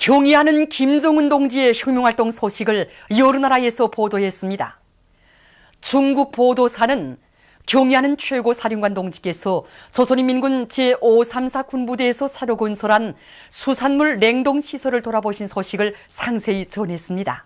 경의하는 김정은 동지의 혁명활동 소식을 여러 나라에서 보도했습니다. 중국 보도사는 경의하는 최고사령관 동지께서 조선인민군 제534 군부대에서 새로 건설한 수산물 냉동시설을 돌아보신 소식을 상세히 전했습니다.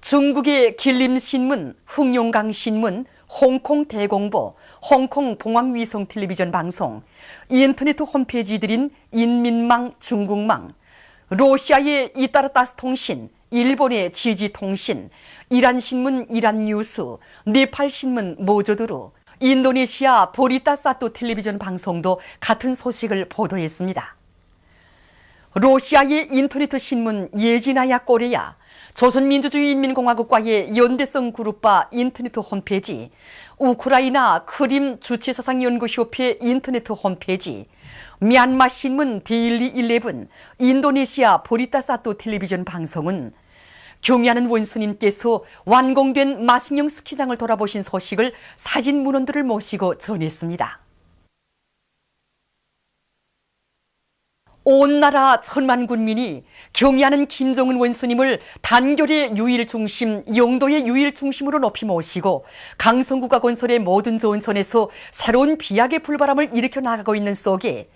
중국의 길림신문, 흥룡강신문, 홍콩 대공보, 홍콩 봉황위성 텔레비전 방송, 인터넷 홈페이지들인 인민망, 중국망, 러시아의 이따르타스 통신, 일본의 지지통신, 이란신문 이란뉴스, 네팔신문 모조두루, 인도네시아 보리타사토 텔레비전 방송도 같은 소식을 보도했습니다. 러시아의 인터넷 신문 예지나야 꼬레야, 조선민주주의인민공화국과의 연대성 그룹바 인터넷 홈페이지, 우크라이나 크림 주체사상연구협회 인터넷 홈페이지, 미얀마 신문 데일리 11, 인도네시아 보리타사토 텔레비전 방송은 경의하는 원수님께서 완공된 마식령 스키장을 돌아보신 소식을 사진 문헌들을 모시고 전했습니다. 온 나라 천만 군민이 경의하는 김정은 원수님을 단결의 유일 중심, 영도의 유일 중심으로 높이 모시고 강성구가 건설의 모든 조언선에서 새로운 비약의 불바람을 일으켜 나가고 있는 속에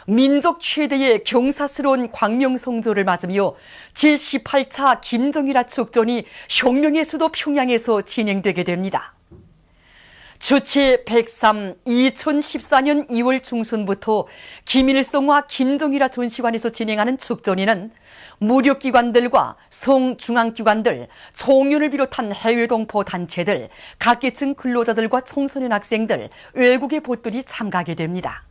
민족 최대의 경사스러운 광명성조를 맞으며 제18차 김정일화 축전이 혁명의 수도 평양에서 진행되게 됩니다. 주체 103 2014년 2월 중순부터 김일성과 김정일화 전시관에서 진행하는 축전에는 무력기관들과 성중앙기관들, 총연을 비롯한 해외 동포 단체들, 각계층 근로자들과 청소년 학생들, 외국의 보들이 참가하게 됩니다.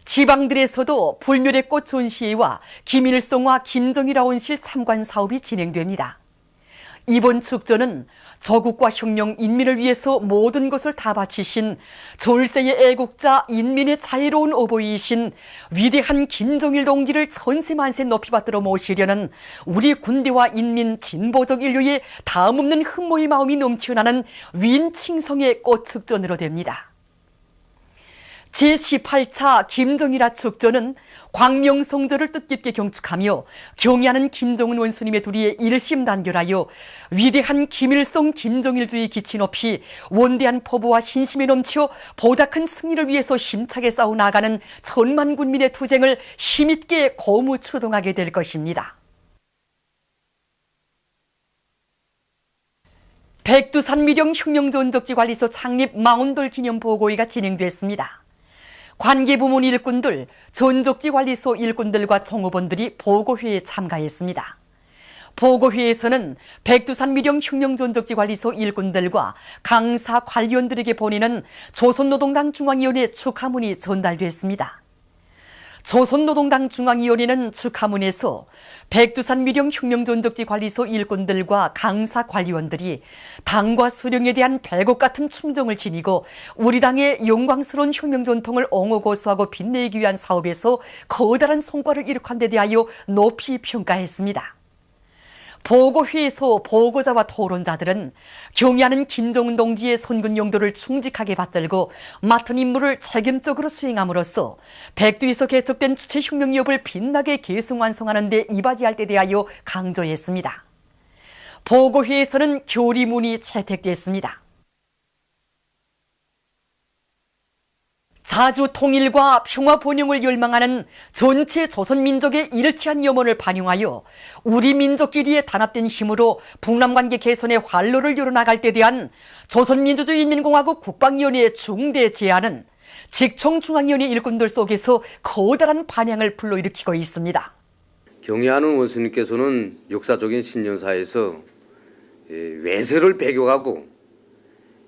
지방들에서도 불멸의 꽃 전시회와 김일성과 김정일화 원실 참관 사업이 진행됩니다. 이번 축전은 조국과 혁명 인민을 위해서 모든 것을 다 바치신 졸세의 애국자 인민의 자유로운 어버이이신 위대한 김정일 동지를 천세만세 높이 받들어 모시려는 우리 군대와 인민 진보적 인류의 다음없는 흠모의 마음이 넘쳐나는 윈칭성의 꽃축전으로 됩니다. 제18차 김정일화 축전은 광명성조를 뜻깊게 경축하며 경의하는 김정은 원수님의 둘이의 일심단결하여 위대한 김일성 김정일주의 기치 높이 원대한 포부와 신심에 넘쳐 보다 큰 승리를 위해서 심차게 싸워 나가는 천만 군민의 투쟁을 힘있게 고무 추동하게 될 것입니다. 백두산 미령 혁명전적지관리소 창립 망원돌 기념보고회가 진행됐습니다. 관계부문 일꾼들, 전적지관리소 일꾼들과 종업원들이 보고회에 참가했습니다. 보고회에서는 백두산 미령 혁명전적지관리소 일꾼들과 강사 관리원들에게 보내는 조선노동당 중앙위원회 축하문이 전달됐습니다. 조선노동당 중앙위원회는 축하문에서 백두산 미령 혁명전적지관리소 일꾼들과 강사 관리원들이 당과 수령에 대한 백옥 같은 충정을 지니고 우리 당의 영광스러운 혁명 전통을 옹호고수하고 빛내기 위한 사업에서 커다란 성과를 이룩한 데 대하여 높이 평가했습니다. 보고회에서 보고자와 토론자들은 경의하는 김정은 동지의 선군 용도를 충직하게 받들고 맡은 임무를 책임적으로 수행함으로써 백두에서 개척된 주체혁명기업을 빛나게 계승 완성하는 데 이바지할 데 대하여 강조했습니다. 보고회에서는 교리문이 채택됐습니다. 자주 통일과 평화 번영을 열망하는 전체 조선민족의 일치한 염원을 반영하여 우리 민족끼리의 단합된 힘으로 북남관계 개선의 활로를 열어나갈 때 대한 조선민주주의인민공화국 국방위원회의 중대 제안은 직통중앙위원회 일꾼들 속에서 커다란 반향을 불러일으키고 있습니다. 경의하는 원수님께서는 역사적인 신년사에서 외세를 배격하고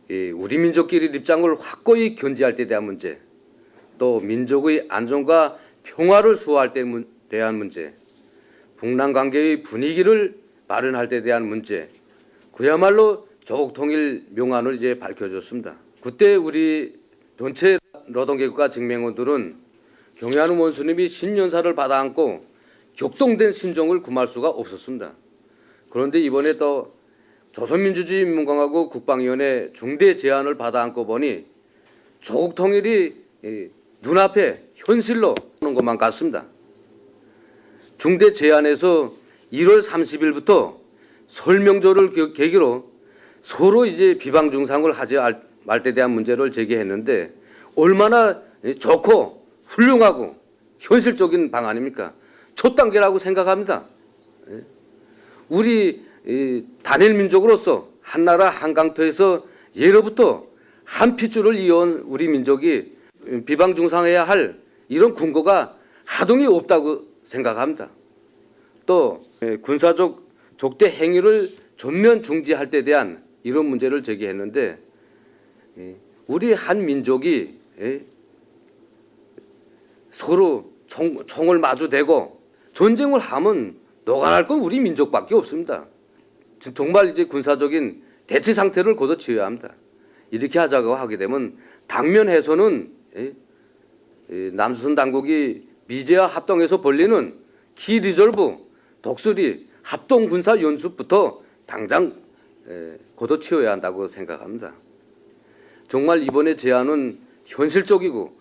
우리 민족끼리 입장을 확고히 견지할 때 대한 문제, 또 민족의 안정과 평화를 수호할 때 대한 문제, 북남 관계의 분위기를 마련할 때 대한 문제, 그야말로 조국통일 명안을 이제 밝혀줬습니다. 그때 우리 전체 노동계급과 직맹원들은 경의하는 원수님이 신년사를 받아안고 격동된 심정을 금할 수가 없었습니다. 그런데 이번에 또 조선민주주의인민공화국 국방위원회 중대 제안을 받아안고 보니 조국 통일이 눈앞에 현실로 오는 것만 같습니다. 중대 제안에서 1월 30일부터 설 명절을 계기로 서로 이제 비방 중상을 하지 말 때 대한 문제를 제기했는데 얼마나 좋고 훌륭하고 현실적인 방안입니까? 첫 단계라고 생각합니다. 우리 단일 민족으로서 한나라 한강토에서 예로부터 한 핏줄을 이어온 우리 민족이 비방 중상해야 할 이런 근거가 하등이 없다고 생각합니다. 또 군사적 족대 행위를 전면 중지할 때 대한 이런 문제를 제기했는데 우리 한 민족이 서로 총을 마주대고 전쟁을 하면 노간할 건 우리 민족밖에 없습니다. 정말 이제 군사적인 대치 상태를 걷어치워야 합니다. 이렇게 하자고 하게 되면 당면에서는 남조선 당국이 미제와 합동해서 벌리는 키 리졸브 독수리 합동 군사 연습부터 당장 걷어치워야 한다고 생각합니다. 정말 이번에 제안은 현실적이고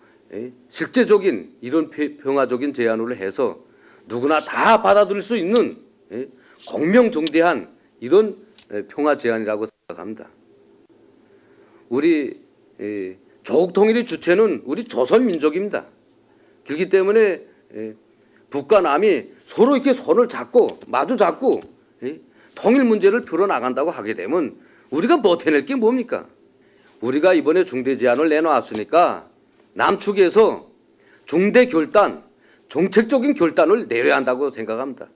실제적인 이런 평화적인 제안으로 해서 누구나 다 받아들일 수 있는 공명정대한 이런 평화 제안이라고 생각합니다. 우리 조국 통일의 주체는 우리 조선 민족입니다. 그렇기 때문에 북과 남이 서로 이렇게 손을 잡고 마주 잡고 통일 문제를 풀어나간다고 하게 되면 우리가 버텨낼 게 뭡니까? 우리가 이번에 중대 제안을 내놓았으니까 남측에서 중대 결단, 정책적인 결단을 내려야 한다고 생각합니다.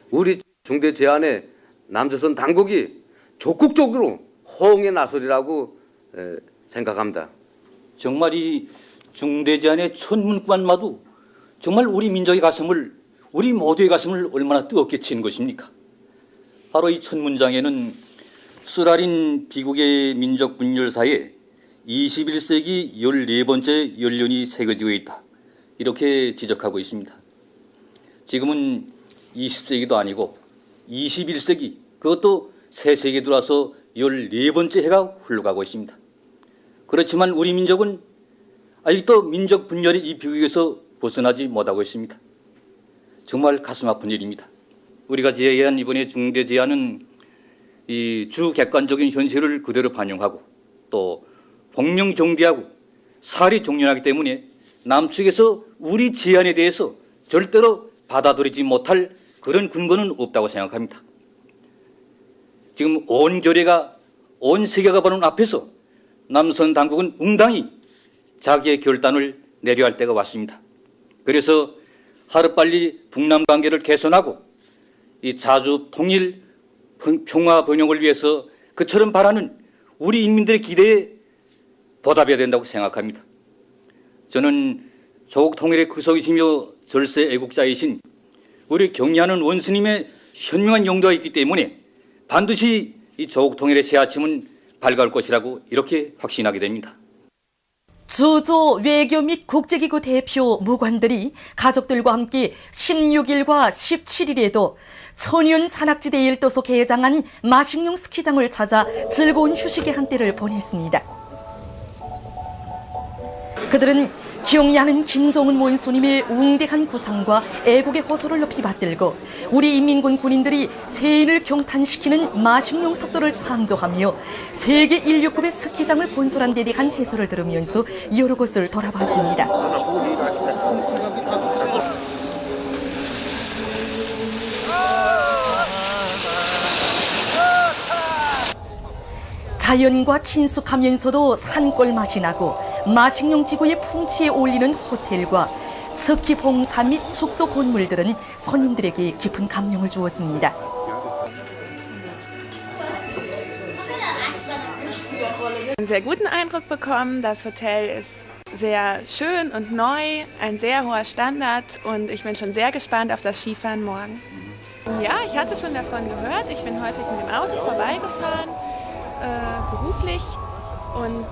우리 중대 제안에 남조선 당국이 적극적으로 호응에 나서리라고 생각합니다. 정말 이 중대 제안의 첫 문구만마도 정말 우리 민족의 가슴을, 우리 모두의 가슴을 얼마나 뜨겁게 치는 것입니까? 바로 이 첫 문장에는 쓰라린 비국의 민족 분열 사이에 21세기 14번째 연륜이 새겨지고 있다. 이렇게 지적하고 있습니다. 지금은 20세기도 아니고 21세기, 그것도 새 세기에 들어와서 14번째 해가 흘러가고 있습니다. 그렇지만 우리 민족은 아직도 민족 분열의 이 비극에서 벗어나지 못하고 있습니다. 정말 가슴 아픈 일입니다. 우리가 제기한 이번에 중대 제안은 이 주객관적인 현실을 그대로 반영하고 또 공명정대하고 사리 종련하기 때문에 남측에서 우리 제안에 대해서 절대로 받아들이지 못할 그런 근거는 없다고 생각합니다. 지금 온 교례가, 온 세계가 보는 앞에서 남선 당국은 응당히 자기의 결단을 내려야 할 때가 왔습니다. 그래서 하루빨리 북남 관계를 개선하고 이 자주 통일, 평화 번영을 위해서 그처럼 바라는 우리 인민들의 기대에 보답해야 된다고 생각합니다. 저는 조국 통일의 구석이시며 절세 애국자이신 우리 경의하는 원수님의 현명한 용도가 있기 때문에 반드시 이 조국 통일의 새 아침은 밝아올 것이라고 이렇게 확신하게 됩니다. 주조 외교 및 국제기구 대표 무관들이 가족들과 함께 16일과 17일에도 천윤 산악지대 일도소 개장한 마식령 스키장을 찾아 즐거운 휴식의 한때를 보냈습니다. 그들은 경의하는 김정은 원수님의 웅대한 구상과 애국의 호소를 높이 받들고 우리 인민군 군인들이 세인을 경탄시키는 마식령 속도를 창조하며 세계 인류급의 스키장을 건설한 데 대한 해설을 들으면서 여러 곳을 돌아봤습니다. 자연과 친숙하면서도 산골 맛이 나고 마식령 지구의 풍치에 어울리는 호텔과 스키 봉사 및 숙소 건물들은 손님들에게 깊은 감명을 주었습니다. Einen sehr guten Eindruck bekommen. Das Hotel ist sehr schön und neu, ein sehr hoher Standard und ich bin schon sehr gespannt auf das Skifahren morgen. Ja, ich hatte schon davon gehört. Ich bin häufig mit dem Auto vorbeigefahren. Beruflich und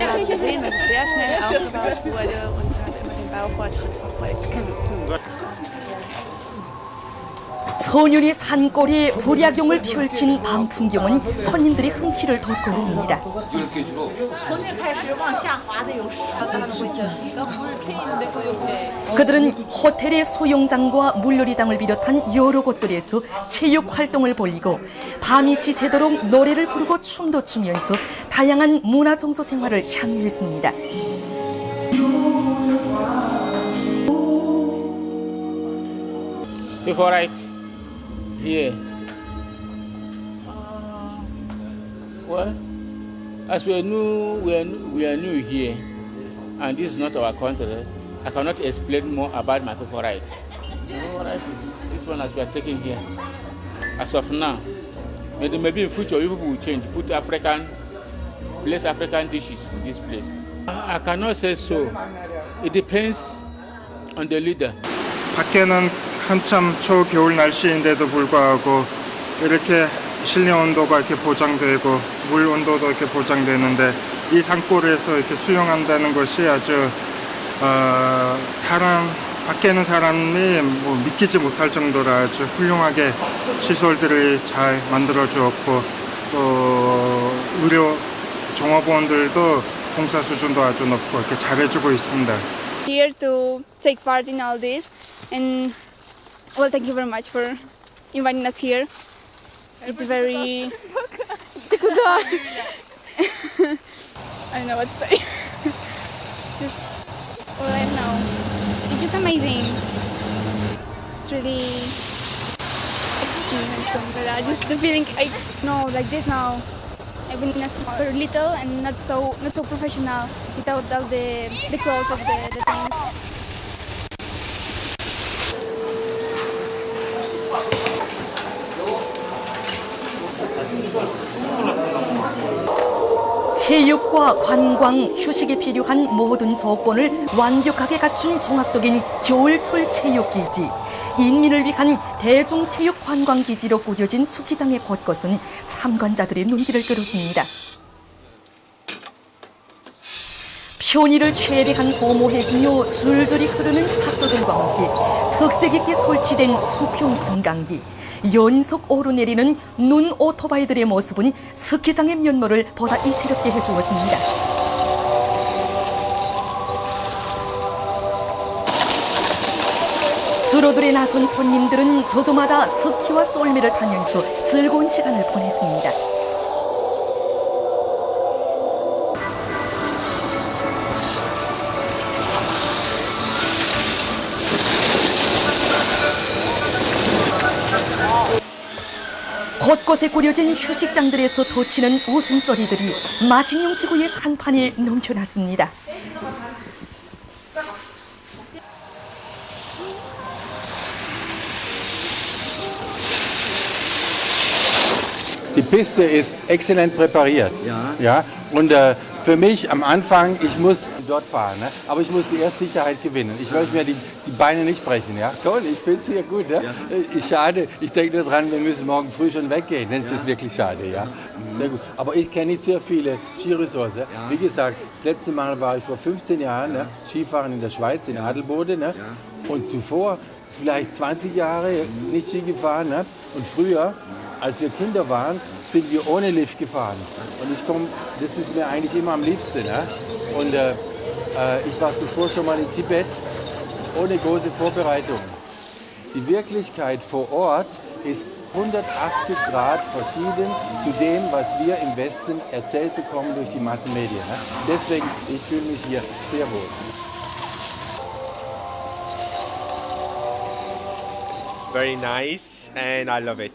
habe gesehen, dass es sehr schnell aufgebaut wurde und habe immer den Baufortschritt verfolgt. 천연의 산골에 불야경을 펼친 밤 풍경은 손님들의 흥취를 돋고 있습니다. 그들은 호텔의 수영장과 물놀이장을 비롯한 여러 곳들에서 체육 활동을 벌이고 밤이 지새도록 노래를 부르고 춤도 추면서 다양한 문화 정서 생활을 향유했습니다. Favorite here. Well, as we are new here, and this is not our country, I cannot explain more about my favorite. My favorite is this one as we are taking here. As of now, maybe in future people will change, put African dishes in this place. I cannot say so. It depends on the leader. 밖에는 한참 초겨울 날씨인데도 불구하고 이렇게 실내 온도가 이렇게 보장되고 물 온도도 이렇게 보장되는데 이 산골에서 이렇게 수영한다는 것이 아주 밖에는 사람이 뭐 믿기지 못할 정도로 아주 훌륭하게 시설들을 잘 만들어 주었고 또 의료 종업원들도 봉사 수준도 아주 높고 이렇게 잘해주고 있습니다. Here to take part in all this, and well, thank you very much for inviting us here. It's very I don't know what to say. Just well, I don't know. It's just amazing. It's really extreme and something like that. Just the feeling I know like this now. I've been super little and not so professional without all the clothes of the things. 체육과 관광, 휴식에 필요한 모든 조건을 완벽하게 갖춘 종합적인 겨울철 체육기지. 인민을 위한 대중체육관광기지로 꾸려진 스키장의 곳곳은 참관자들의 눈길을 끌었습니다. 편의를 최대한 도모해주며 줄줄이 흐르는 삭도들과 함께 특색 있게 설치된 수평 승강기, 연속 오르내리는 눈 오토바이들의 모습은 스키장의 면모를 보다 이채롭게 해주었습니다. 주로들에 나선 손님들은 저조마다 스키와 썰매를 타면서 즐거운 시간을 보냈습니다. 곳곳에 꾸려진 휴식장들에서 돋치는 웃음소리들이 마식령 지구의 한판에 넘쳐났습니다. Die Piste ist exzellent präpariert. Ja? Und für mich am Anfang, ich muss dort fahren, ne? Aber ich muss die erste Sicherheit gewinnen. Ich möchte mir die Beine nicht brechen. Ja? Toll, ich finde es hier gut. Ja? Schade, ich denke nur dran, wir müssen morgen früh schon weggehen. Das ist wirklich schade. Ja? Sehr gut. Aber ich kenne nicht sehr viele Skiresorts. Ja? Wie gesagt, das letzte Mal war ich vor 15 Jahren Skifahren in der Schweiz, in Adelboden. Ne? Und zuvor vielleicht 20 Jahre nicht Ski gefahren. Ne? Und früher, als wir Kinder waren, sind wir ohne Lift gefahren. Und das ist mir eigentlich immer am liebsten. Ne? Und ich war zuvor schon mal in Tibet ohne große Vorbereitung. Die Wirklichkeit vor Ort ist 180 Grad verschieden zu dem, was wir im Westen erzählt bekommen durch die Massenmedien. Ne? Deswegen, ich fühle mich hier sehr wohl. It's very nice and I love it.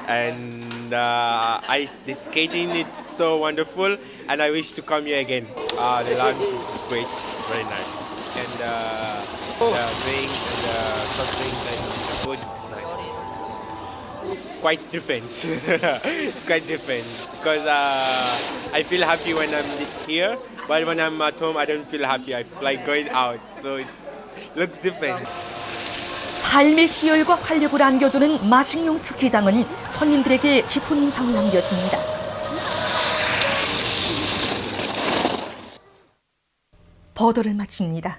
And the skating, it's so wonderful, and I wish to come here again. The lunch is great, very nice, and the drink and the soft drink and the food, it's nice. It's quite different. It's quite different because I feel happy when I'm here, but when I'm at home, I don't feel happy. I feel like going out, so it looks different. 삶의 희열과 활력을 안겨주는 마식령 스키장은 손님들에게 깊은 인상을 남겼습니다. 보도를 마칩니다.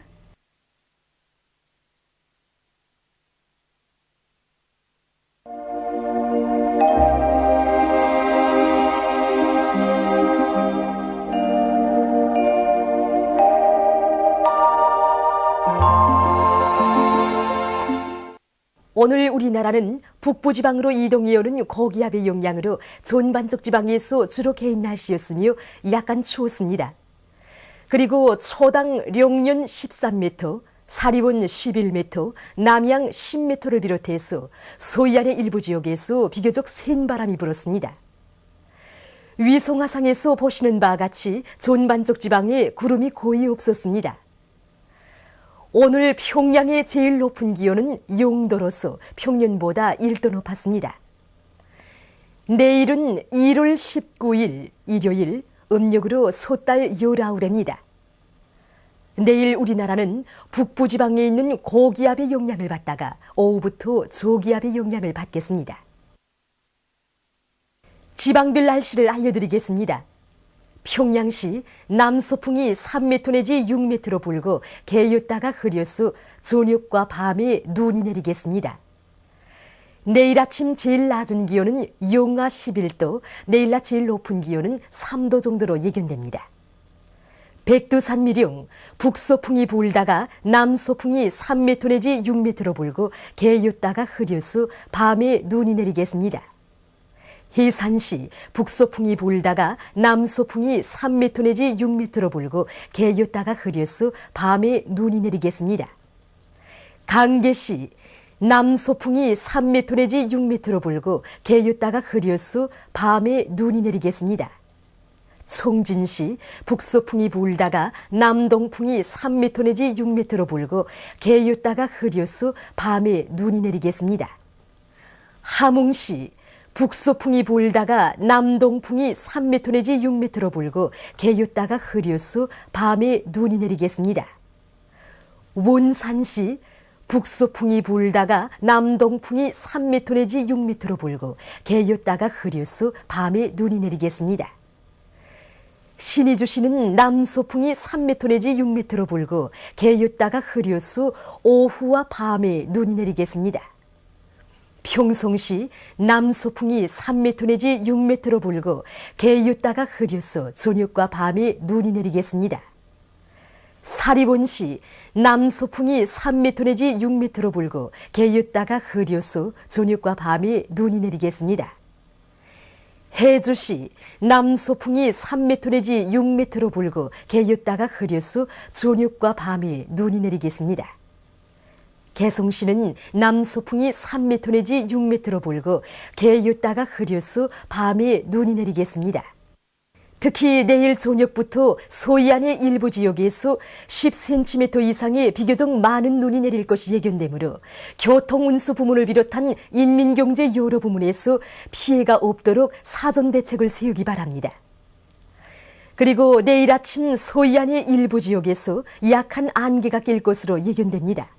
오늘 우리나라는 북부지방으로 이동해오는 고기압의 영향으로 전반적 지방에서 주로 개인 날씨였으며 약간 추웠습니다. 그리고 초당 령년 13m, 사리원 11m, 남양 10m를 비롯해서 소이안의 일부 지역에서 비교적 센 바람이 불었습니다. 위성화상에서 보시는 바와 같이 전반적 지방에 구름이 거의 없었습니다. 오늘 평양의 제일 높은 기온은 영도로서 평년보다 1도 높았습니다. 내일은 1월 19일 일요일 음력으로 소달 19일입니다. 내일 우리나라는 북부지방에 있는 고기압의 영향을 받다가 오후부터 저기압의 영향을 받겠습니다. 지방별 날씨를 알려드리겠습니다. 평양시 남서풍이 3m 내지 6m로 불고 개였다가 흐려서 저녁과 밤에 눈이 내리겠습니다. 내일 아침 제일 낮은 기온은 영하 11도, 내일 낮 제일 높은 기온은 3도 정도로 예견됩니다. 백두산미령 북서풍이 불다가 남서풍이 3m 내지 6m로 불고 개였다가 흐려서 밤에 눈이 내리겠습니다. 해산시 북서풍이 불다가 남서풍이 3m 내지 6m로 불고 개였다가 흐려서 밤에 눈이 내리겠습니다. 강계시 남서풍이 3m 내지 6m로 불고 개였다가 흐려서 밤에 눈이 내리겠습니다. 총진시 북서풍이 불다가 남동풍이 3m 내지 6m로 불고 개였다가 흐려서 밤에 눈이 내리겠습니다. 함흥시 북서풍이 불다가 남동풍이 3m 내지 6m로 불고 개였다가 흐려서 밤에 눈이 내리겠습니다. 원산시 북서풍이 불다가 남동풍이 3m 내지 6m로 불고 개였다가 흐려서 밤에 눈이 내리겠습니다. 신의주시는 남서풍이 3m 내지 6m로 불고 개였다가 흐려서 오후와 밤에 눈이 내리겠습니다. 평성시 남서풍이 3m 내지 6m로 불고 개였다가 흐려서 저녁과 밤에 눈이 내리겠습니다. 사리원시 남서풍이 3m 내지 6m로 불고 개였다가 흐려서 저녁과 밤에 눈이 내리겠습니다. 해주시 남서풍이 3m 내지 6m로 불고 개였다가 흐려서 저녁과 밤에 눈이 내리겠습니다. 개성시는 남서풍이 3m 내지 6m로 불고 개였다가 흐려서 밤에 눈이 내리겠습니다. 특히 내일 저녁부터 소이안의 일부 지역에서 10cm 이상의 비교적 많은 눈이 내릴 것이 예견되므로 교통운수 부문을 비롯한 인민경제 여러 부문에서 피해가 없도록 사전 대책을 세우기 바랍니다. 그리고 내일 아침 소이안의 일부 지역에서 약한 안개가 낄 것으로 예견됩니다.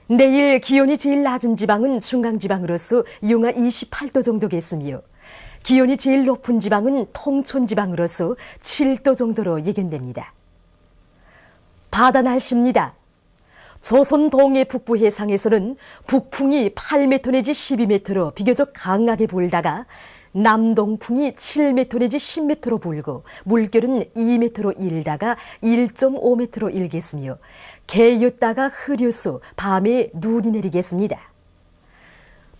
내일 기온이 제일 낮은 지방은 중앙지방으로서 영하 28도 정도겠으며 기온이 제일 높은 지방은 통촌지방으로서 7도 정도로 예견됩니다. 바다 날씨입니다. 조선 동해 북부 해상에서는 북풍이 8m 내지 12m로 비교적 강하게 불다가 남동풍이 7m 내지 10m로 불고 물결은 2m로 일다가 1.5m로 일겠으며 개였다가 흐려서 밤에 눈이 내리겠습니다.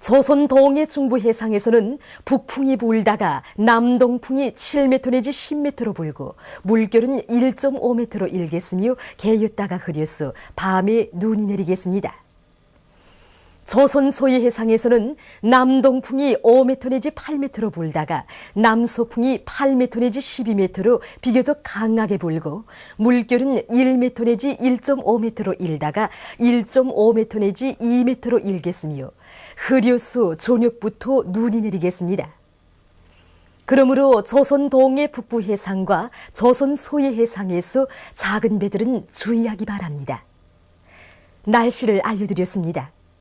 조선 동해 중부 해상에서는 북풍이 불다가 남동풍이 7m 내지 10m로 불고 물결은 1.5m로 일겠으며 개였다가 흐려서 밤에 눈이 내리겠습니다. 조선 소해 해상에서는 남동풍이 5m 내지 8m로 불다가 남서풍이 8m 내지 12m로 비교적 강하게 불고 물결은 1m 내지 1.5m로 일다가 1.5m 내지 2m로 일겠으며 흐려서 저녁부터 눈이 내리겠습니다. 그러므로 조선 동해 북부 해상과 조선 소해 해상에서 작은 배들은 주의하기 바랍니다. 날씨를 알려드렸습니다.